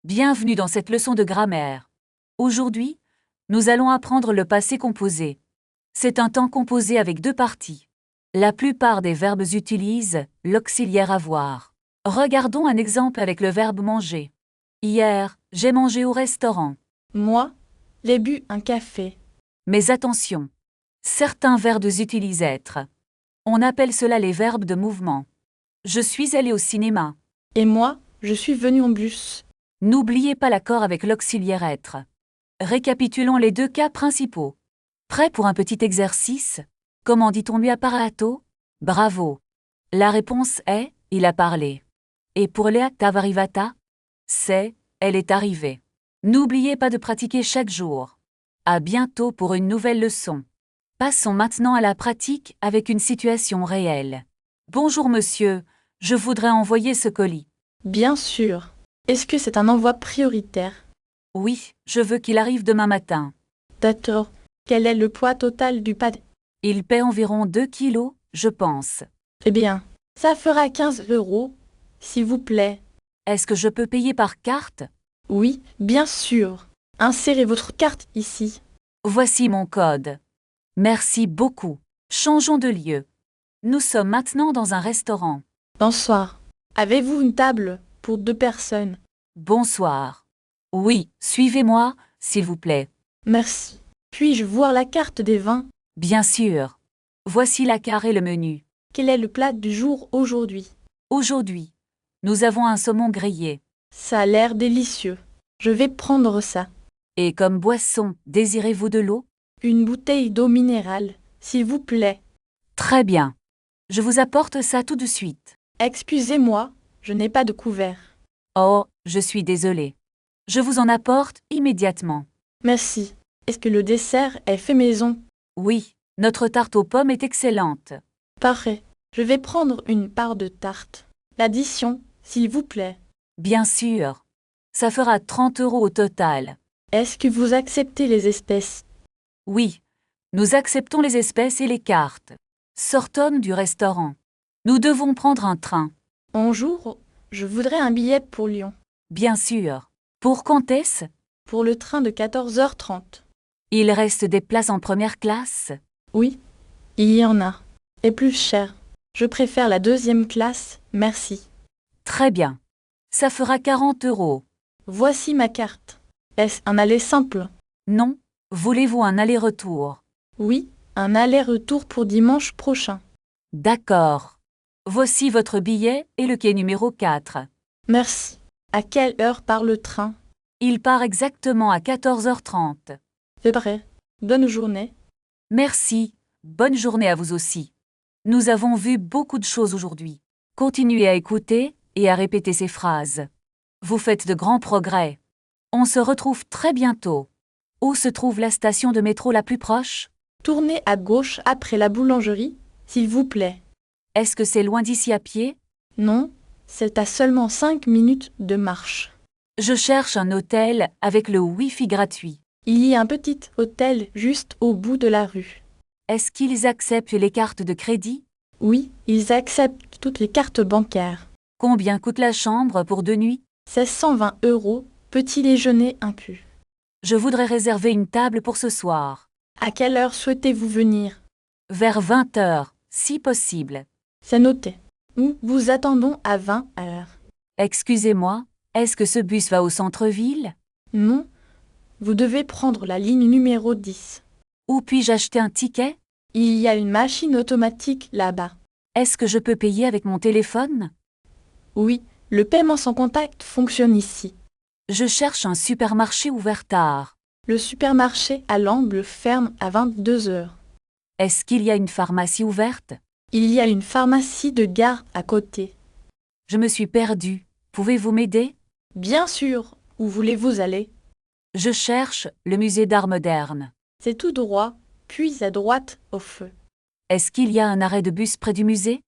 Bienvenue dans cette leçon de grammaire. Aujourd'hui, nous allons apprendre le passé composé. C'est un temps composé avec deux parties. La plupart des verbes utilisent l'auxiliaire avoir. Regardons un exemple avec le verbe manger. Hier, j'ai mangé au restaurant. Moi, j'ai bu un café. Mais attention, certains verbes utilisent être. On appelle cela les verbes de mouvement. Je suis allé au cinéma. Et moi, je suis venu en bus. N'oubliez pas l'accord avec l'auxiliaire être. Récapitulons les deux cas principaux. Prêt pour un petit exercice? Comment dit-on mi apparato? Bravo. La réponse est il a parlé. Et pour le arrivata? C'est elle est arrivée. N'oubliez pas de pratiquer chaque jour. À bientôt pour une nouvelle leçon. Passons maintenant à la pratique avec une situation réelle. Bonjour monsieur, je voudrais envoyer ce colis. Bien sûr. Est-ce que c'est un envoi prioritaire? Oui, je veux qu'il arrive demain matin. D'accord. Quel est le poids total du pad? Il paie environ 2 kilos, je pense. Eh bien, ça fera 15 €, s'il vous plaît. Est-ce que je peux payer par carte? Oui, bien sûr. Insérez votre carte ici. Voici mon code. Merci beaucoup. Changeons de lieu. Nous sommes maintenant dans un restaurant. Bonsoir. Avez-vous une table pour 2 personnes? Bonsoir. Oui, suivez-moi, s'il vous plaît. Merci. Puis-je voir la carte des vins? Bien sûr. Voici la carte et le menu. Quel est le plat du jour aujourd'hui? Aujourd'hui, nous avons un saumon grillé. Ça a l'air délicieux. Je vais prendre ça. Et comme boisson, désirez-vous de l'eau? Une bouteille d'eau minérale, s'il vous plaît. Très bien. Je vous apporte ça tout de suite. Excusez-moi, je n'ai pas de couvert. Oh, je suis désolée. Je vous en apporte immédiatement. Merci. Est-ce que le dessert est fait maison? Oui, notre tarte aux pommes est excellente. Parfait. Je vais prendre une part de tarte. L'addition, s'il vous plaît. Bien sûr. Ça fera 30 € au total. Est-ce que vous acceptez les espèces? Oui, nous acceptons les espèces et les cartes. Sortons du restaurant. Nous devons prendre un train. Bonjour, je voudrais un billet pour Lyon. Bien sûr. Pour quand est-ce? Pour le train de 14h30. Il reste des places en première classe? Oui, il y en a. Et plus cher. Je préfère la deuxième classe, merci. Très bien. Ça fera 40 €. Voici ma carte. Est-ce un aller simple? Non? Voulez-vous un aller-retour? Oui, un aller-retour pour dimanche prochain. D'accord. Voici votre billet et le quai numéro 4. Merci. À quelle heure part le train? Il part exactement à 14h30. C'est vrai. Bonne journée. Merci. Bonne journée à vous aussi. Nous avons vu beaucoup de choses aujourd'hui. Continuez à écouter et à répéter ces phrases. Vous faites de grands progrès. On se retrouve très bientôt. Où se trouve la station de métro la plus proche? Tournez à gauche après la boulangerie, s'il vous plaît. Est-ce que c'est loin d'ici à pied? Non, c'est à seulement 5 minutes de marche. Je cherche un hôtel avec le Wi-Fi gratuit. Il y a un petit hôtel juste au bout de la rue. Est-ce qu'ils acceptent les cartes de crédit? Oui, ils acceptent toutes les cartes bancaires. Combien coûte la chambre pour 2 nuits? C'est 120 €, petit déjeuner inclus. Je voudrais réserver une table pour ce soir. À quelle heure souhaitez-vous venir? Vers 20 h, si possible. C'est noté. Nous vous attendons à 20 heures. Excusez-moi, est-ce que ce bus va au centre-ville? Non, vous devez prendre la ligne numéro 10. Où puis-je acheter un ticket? Il y a une machine automatique là-bas. Est-ce que je peux payer avec mon téléphone? Oui, le paiement sans contact fonctionne ici. Je cherche un supermarché ouvert tard. Le supermarché à l'angle ferme à 22 heures. Est-ce qu'il y a une pharmacie ouverte? Il y a une pharmacie de gare à côté. Je me suis perdue. Pouvez-vous m'aider? Bien sûr, où voulez-vous aller? Je cherche le musée d'art moderne. C'est tout droit, puis à droite au feu. Est-ce qu'il y a un arrêt de bus près du musée?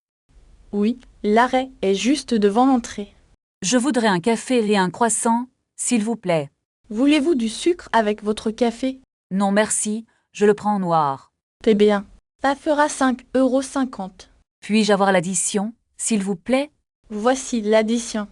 Oui, l'arrêt est juste devant l'entrée. Je voudrais un café et un croissant, s'il vous plaît. Voulez-vous du sucre avec votre café? Non merci, je le prends en noir. C'est bien. Ça fera 5,50 €. Puis-je avoir l'addition, s'il vous plaît? Voici l'addition.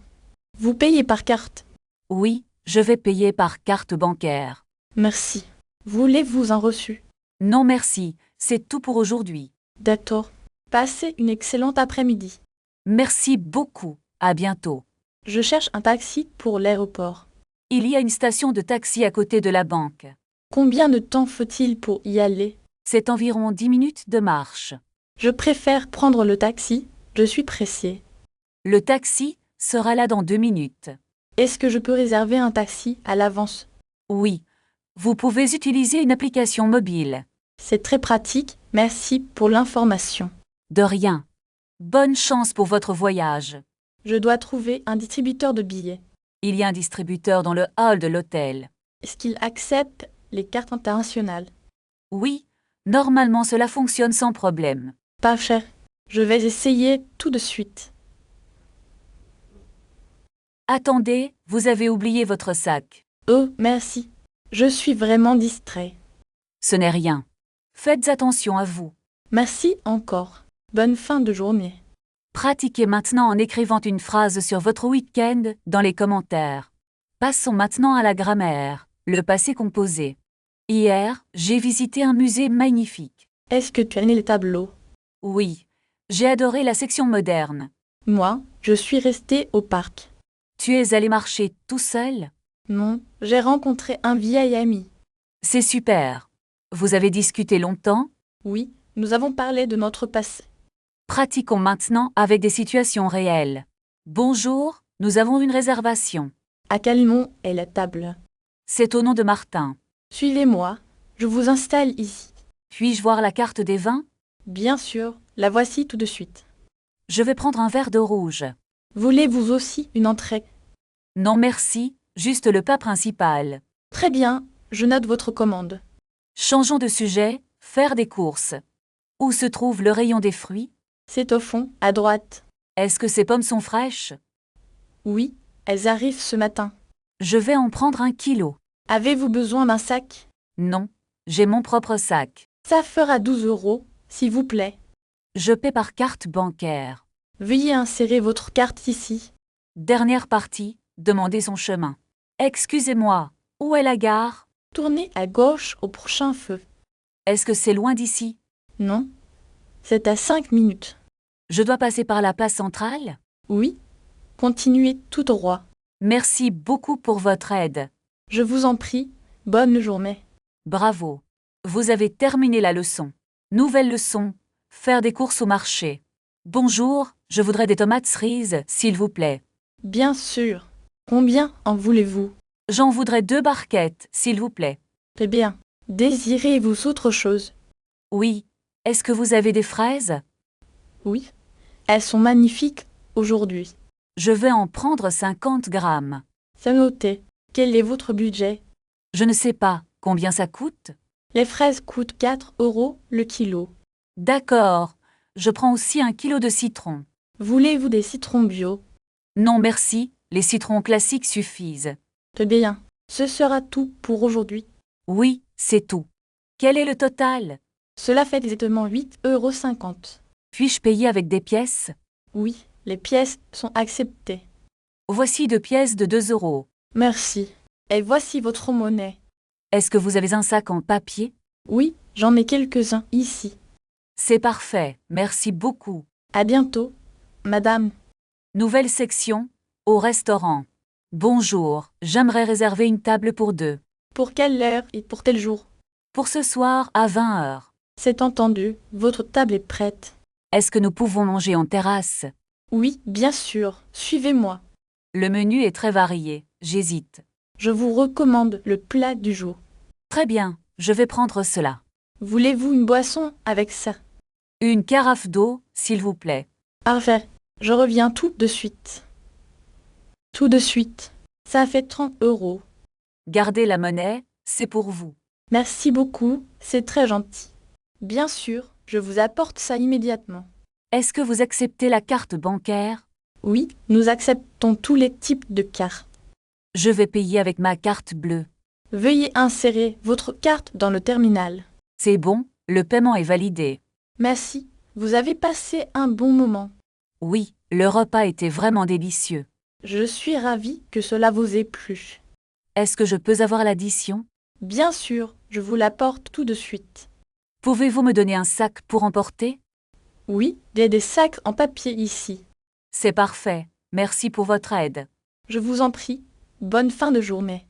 Vous payez par carte. Oui, Je vais payer par carte bancaire. Merci. Voulez-vous un reçu? Non merci, c'est tout pour aujourd'hui. D'accord. Passez une excellente après-midi. Merci beaucoup, à bientôt. Je cherche un taxi pour l'aéroport. Il y a une station de taxi à côté de la banque. Combien de temps faut-il pour y aller? C'est environ 10 minutes de marche. Je préfère prendre le taxi, je suis pressée. Le taxi sera là dans 2 minutes. Est-ce que je peux réserver un taxi à l'avance? Oui. Vous pouvez utiliser une application mobile. C'est très pratique, merci pour l'information. De rien. Bonne chance pour votre voyage. Je dois trouver un distributeur de billets. Il y a un distributeur dans le hall de l'hôtel. Est-ce qu'il accepte les cartes internationales? Oui, normalement cela fonctionne sans problème. Pas cher. Je vais essayer tout de suite. Attendez, vous avez oublié votre sac. Oh, merci. Je suis vraiment distrait. Ce n'est rien. Faites attention à vous. Merci encore. Bonne fin de journée. Pratiquez maintenant en écrivant une phrase sur votre week-end dans les commentaires. Passons maintenant à la grammaire, le passé composé. Hier, j'ai visité un musée magnifique. Est-ce que tu as aimé les tableaux? Oui, j'ai adoré la section moderne. Moi, je suis restée au parc. Tu es allé marcher tout seul? Non, j'ai rencontré un vieil ami. C'est super. Vous avez discuté longtemps? Oui, nous avons parlé de notre passé. Pratiquons maintenant avec des situations réelles. Bonjour, nous avons une réservation. À quel nom est la table? C'est au nom de Martin. Suivez-moi, je vous installe ici. Puis-je voir la carte des vins? Bien sûr, la voici tout de suite. Je vais prendre un verre de rouge. Voulez-vous aussi une entrée? Non merci, juste le plat principal. Très bien, je note votre commande. Changeons de sujet, faire des courses. Où se trouve le rayon des fruits? C'est au fond, à droite. Est-ce que ces pommes sont fraîches? Oui, elles arrivent ce matin. Je vais en prendre 1 kilo. Avez-vous besoin d'un sac? Non, j'ai mon propre sac. Ça fera 12 €, s'il vous plaît. Je paie par carte bancaire. Veuillez insérer votre carte ici. Dernière partie, demander son chemin. Excusez-moi, où est la gare? Tournez à gauche au prochain feu. Est-ce que c'est loin d'ici? Non, c'est à 5 minutes. Je dois passer par la place centrale? Oui, continuez tout droit. Merci beaucoup pour votre aide. Je vous en prie, bonne journée. Bravo. Vous avez terminé la leçon. Nouvelle leçon. Faire des courses au marché. Bonjour, je voudrais des tomates cerises, s'il vous plaît. Bien sûr. Combien en voulez-vous? J'en voudrais 2 barquettes, s'il vous plaît. Très bien. Désirez-vous autre chose? Oui. Est-ce que vous avez des fraises? Oui. Elles sont magnifiques aujourd'hui. Je vais en prendre 50 grammes. C'est noté. Quel est votre budget? Je ne sais pas. Combien ça coûte? Les fraises coûtent 4 € le kilo. D'accord. Je prends aussi 1 kilo de citron. Voulez-vous des citrons bio? Non merci, les citrons classiques suffisent. Très bien. Ce sera tout pour aujourd'hui. Oui, c'est tout. Quel est le total? Cela fait exactement 8,50 €. Puis-je payer avec des pièces? Oui, les pièces sont acceptées. Voici 2 pièces de 2 euros. Merci. Et voici votre monnaie. Est-ce que vous avez un sac en papier? Oui, j'en ai quelques-uns ici. C'est parfait, merci beaucoup. À bientôt, madame. Nouvelle section, au restaurant. Bonjour, j'aimerais réserver une table pour 2. Pour quelle heure et pour tel jour? Pour ce soir à 20 heures. C'est entendu, votre table est prête. Est-ce que nous pouvons manger en terrasse? Oui, bien sûr, suivez-moi. Le menu est très varié, j'hésite. Je vous recommande le plat du jour. Très bien, je vais prendre cela. Voulez-vous une boisson avec ça? Une carafe d'eau, s'il vous plaît. Parfait, je reviens tout de suite. Tout de suite. Ça fait 30 €. Gardez la monnaie, c'est pour vous. Merci beaucoup, c'est très gentil. Bien sûr, je vous apporte ça immédiatement. Est-ce que vous acceptez la carte bancaire? Oui, nous acceptons tous les types de cartes. Je vais payer avec ma carte bleue. Veuillez insérer votre carte dans le terminal. C'est bon, le paiement est validé. Merci, vous avez passé un bon moment. Oui, le repas était vraiment délicieux. Je suis ravie que cela vous ait plu. Est-ce que je peux avoir l'addition? Bien sûr, je vous l'apporte tout de suite. Pouvez-vous me donner un sac pour emporter? Oui, il y a des sacs en papier ici. C'est parfait. Merci pour votre aide. Je vous en prie. Bonne fin de journée.